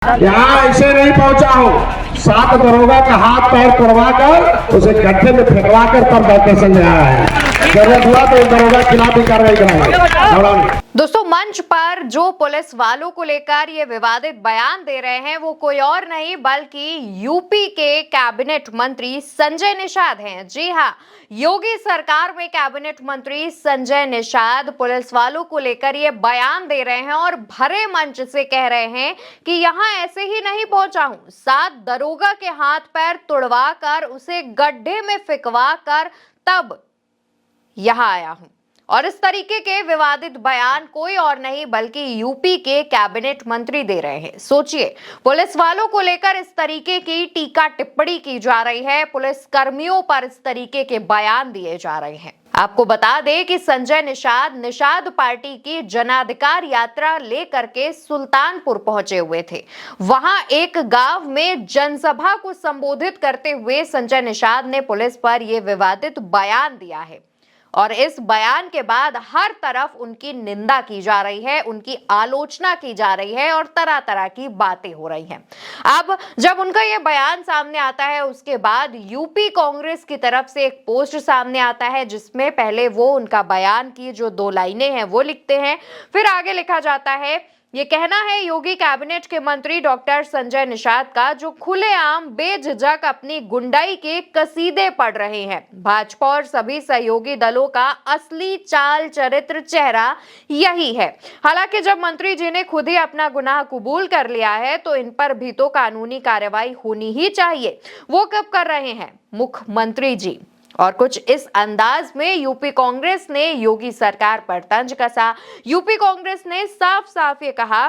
यहाँ ऐसे नहीं पहुंचा हूँ, 7 दरोगा का हाथ पैर तोड़वा कर उसे गड्ढे में फेंकवा कर तब डॉक्टर संजय आया है। जरूरत हुआ तो दरोगा के खिलाफ भी कार्रवाई कराएंगे। दोस्तों, मंच पर जो पुलिस वालों को लेकर ये विवादित बयान दे रहे हैं वो कोई और नहीं बल्कि यूपी के कैबिनेट मंत्री संजय निषाद हैं। जी हाँ, योगी सरकार में कैबिनेट मंत्री संजय निषाद पुलिस वालों को लेकर ये बयान दे रहे हैं और भरे मंच से कह रहे हैं कि यहाँ ऐसे ही नहीं पहुंचा हूं, 7 दरोगा के हाथ पैर तुड़वा कर उसे गड्ढे में फिकवा कर तब यहां आया हूं। और इस तरीके के विवादित बयान कोई और नहीं बल्कि यूपी के कैबिनेट मंत्री दे रहे हैं। सोचिए, पुलिस वालों को लेकर इस तरीके की टीका टिप्पणी की जा रही है, पुलिस कर्मियों पर इस तरीके के बयान दिए जा रहे हैं। आपको बता दें कि संजय निषाद पार्टी की जनाधिकार यात्रा लेकर के सुल्तानपुर पहुंचे हुए थे। वहां एक गांव में जनसभा को संबोधित करते हुए संजय निषाद ने पुलिस पर यह विवादित बयान दिया है और इस बयान के बाद हर तरफ उनकी निंदा की जा रही है, उनकी आलोचना की जा रही है और तरह तरह की बातें हो रही हैं। अब जब उनका यह बयान सामने आता है उसके बाद यूपी कांग्रेस की तरफ से एक पोस्ट सामने आता है जिसमें पहले वो उनका बयान की जो 2 लाइनें हैं वो लिखते हैं, फिर आगे लिखा जाता है, ये कहना है योगी कैबिनेट के मंत्री डॉक्टर संजय निषाद का जो खुलेआम बेझिझक अपनी गुंडाई के कसीदे पढ़ रहे हैं। भाजपा और सभी सहयोगी दलों का असली चाल चरित्र चेहरा यही है। हालांकि जब मंत्री जी ने खुद ही अपना गुनाह कबूल कर लिया है तो इन पर भी तो कानूनी कार्रवाई होनी ही चाहिए। वो कब कर रहे हैं? मुख्यमंत्री जी। और कुछ इस अंदाज में यूपी कांग्रेस ने योगी सरकार पर तंज कसा। यूपी कांग्रेस ने साफ साफ ये कहा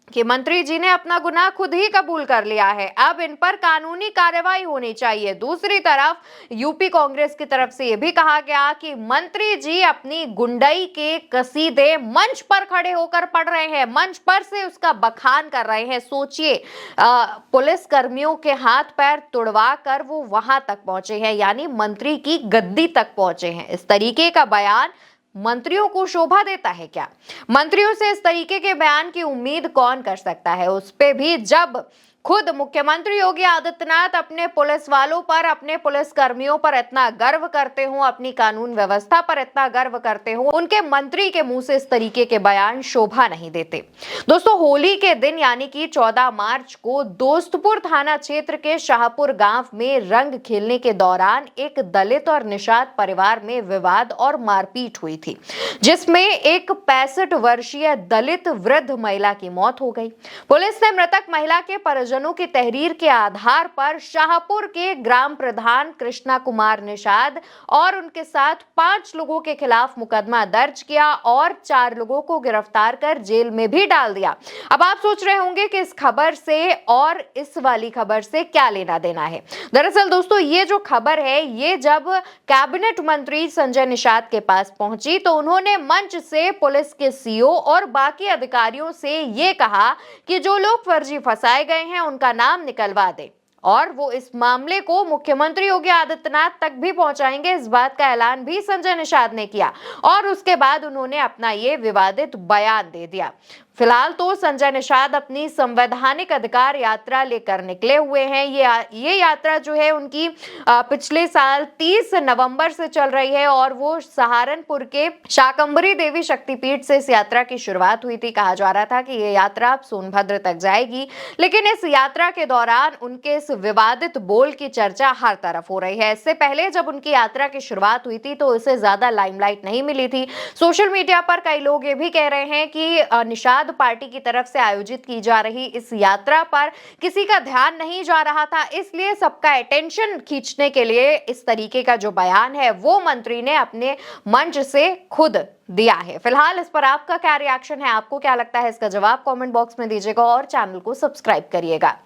कि मंत्री जी ने अपना गुनाह खुद ही कबूल कर लिया है, अब इन पर कानूनी कार्रवाई होनी चाहिए। दूसरी तरफ यूपी कांग्रेस की तरफ से यह भी कहा गया कि मंत्री जी अपनी गुंडाई के कसीदे मंच पर खड़े होकर पढ़ रहे हैं, मंच पर से उसका बखान कर रहे हैं। सोचिए, पुलिस कर्मियों के हाथ पैर तुड़वा कर वो वहां तक पहुंचे हैं, यानी मंत्री की गद्दी तक पहुंचे हैं। इस तरीके का बयान मंत्रियों को शोभा देता है क्या? मंत्रियों से इस तरीके के बयान की उम्मीद कौन कर सकता है, उस पे भी जब खुद मुख्यमंत्री योगी आदित्यनाथ अपने पुलिस वालों पर, अपने पुलिस कर्मियों पर इतना गर्व करते हो, अपनी कानून व्यवस्था पर इतना गर्व करते हो, उनके मंत्री के मुंह से इस तरीके के बयान शोभा नहीं देते। दोस्तों, होली के दिन यानी कि 14 मार्च को दोस्तपुर थाना क्षेत्र के शाहपुर गांव में रंग खेलने के दौरान एक दलित और निषाद परिवार में विवाद और मारपीट हुई थी, जिसमें एक 65 वर्षीय दलित वृद्ध महिला की मौत हो गई। पुलिस ने मृतक महिला के जनों की तहरीर के आधार पर शाहपुर के ग्राम प्रधान कृष्णा कुमार निषाद और उनके साथ 5 लोगों के खिलाफ मुकदमा दर्ज किया और 4 लोगों को गिरफ्तार कर जेल में भी डाल दिया। अब आप सोच रहे होंगे कि इस खबर से और इस वाली खबर से क्या लेना देना है। दरअसल दोस्तों, ये जो खबर है ये जब कैबिनेट मंत्री संजय निषाद के पास पहुंची तो उन्होंने मंच से पुलिस के सीओ और बाकी अधिकारियों से ये कहा कि जो लोग फर्जी फंसाए गए हैं उनका नाम निकलवा दे और वो इस मामले को मुख्यमंत्री योगी आदित्यनाथ तक भी पहुंचाएंगे। इस बात का ऐलान भी संजय निषाद ने किया और उसके बाद उन्होंने अपना ये विवादित बयान दे दिया। फिलहाल तो संजय निषाद अपनी संवैधानिक अधिकार यात्रा लेकर निकले हुए हैं। ये यात्रा जो है उनकी पिछले साल 30 नवंबर से चल रही है और वो सहारनपुर के शाकंभरी देवी शक्तिपीठ से इस यात्रा की शुरुआत हुई थी। कहा जा रहा था कि ये यात्रा सोनभद्र तक जाएगी, लेकिन इस यात्रा के दौरान उनके इस विवादित बोल की चर्चा हर तरफ हो रही है। इससे पहले जब उनकी यात्रा की शुरुआत हुई थी तो इसे ज्यादा लाइमलाइट नहीं मिली थी। सोशल मीडिया पर कई लोग ये भी कह रहे हैं कि निषाद पार्टी की तरफ से आयोजित की जा रही इस यात्रा पर किसी का ध्यान नहीं जा रहा था, इसलिए सबका अटेंशन खींचने के लिए इस तरीके का जो बयान है वो मंत्री ने अपने मंच से खुद दिया है। फिलहाल इस पर आपका क्या रिएक्शन है, आपको क्या लगता है, इसका जवाब कमेंट बॉक्स में दीजिएगा और चैनल को सब्सक्राइब करिएगा।